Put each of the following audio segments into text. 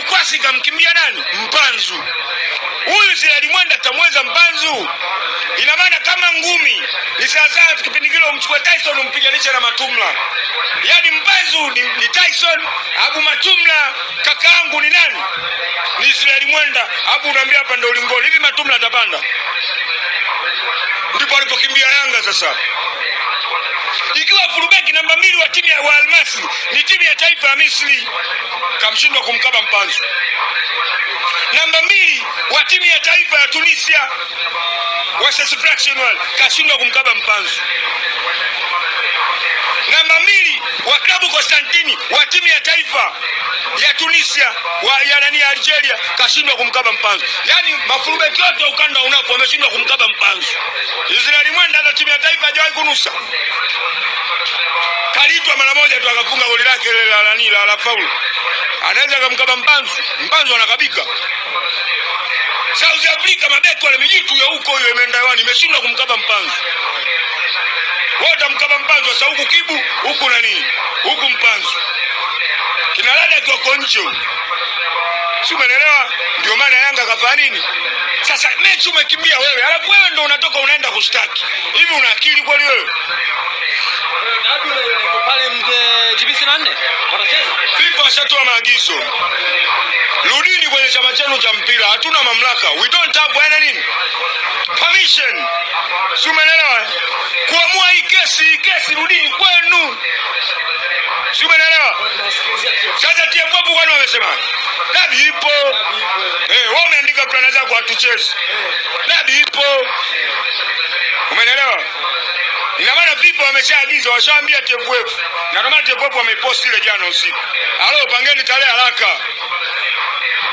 Okwasi kamkimbia nani? Mpanzu. Huyu Israeli Mwenda tamweza Mpanzu. Ina maana kama ngumi ni sawasawa kipindi kile umchukue Tyson umpiganishe na Matumla. Yaani Mpanzu ni Tyson, Abu Matumla kakaangu ni nani? Ni Israeli Mwenda. Abu unaambia hapa ndio ulingoni. Hivi Matumla atapanda? Ndipo alipokimbia Yanga sasa. Ikiwa fullback namba 2 wa timu ya Almasi ni timu ya taifa ya Misri, kamshindwa kumkaba Mpanzu. Namba 2 wa timu ya taifa ya Tunisia West Fractional kashindwa kumkaba Mpanzu. Namba 2 wa klabu Konstantini wa timu ya taifa ya Tunisia ya Algeria kashindwa kumkaba Mpanzu. Yaani mafurubeki yote ukanda unapo wameshindwa kumkaba Mpanzu. Israeli Mwenda hata timu ya taifa hajawahi kunusa. Kalitwa mara moja tu akafunga goli lake la faulu. Anaweza kumkaba Mpanzu. Mpanzu anakabika. South Africa mabeki wale mijitu ya huko hiyo imeenda hewani imeshindwa kumkaba Mpanzu. Wote mkaba Mpanzu sasa huku Kibu, huku nani? Huku Mpanzu. Kinalada kioko nje. Si umeelewa? Ndio maana Yanga kafanya nini? Sasa mechi umekimbia wewe, alafu wewe ndio unatoka unaenda kushtaki. Hivi una akili kweli wewe? Pale GBC 4 wanacheza. FIFA washatoa maagizo. Rudini kwenye chama chenu cha mpira, hatuna mamlaka. We don't have any permission. Si umeelewa? Kuamua hii kesi rudini kwenu. Si umeelewa? Sasa TFF kwani wamesema? Dabi ipo. Wao wameandika plana zao hatuchezi. Dabi ipo. Umeelewa? Ina maana FIFA wameshaagiza, washaambia TFF. Na kama TFF wamepost ile jana usiku. Alo pangeni tarehe haraka.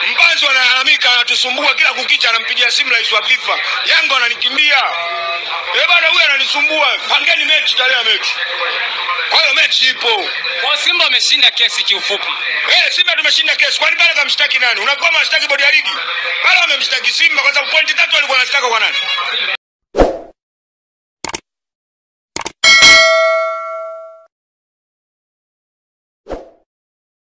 Mpanzu analalamika anatusumbua kila kukicha anampigia simu rais wa FIFA. Yanga ananikimbia. Bwana huyu ananisumbua. Pangeni mechi tarehe ya mechi. Kwa hiyo mechi ipo. Kwa Simba wameshinda kesi kiufupi. Simba tumeshinda kesi. Kwani pale kamshtaki nani? Unakuwa mshtaki bodi ya ligi. Pale wamemshtaki Simba kwa sababu pointi 3 walikuwa wanashtaka kwa nani?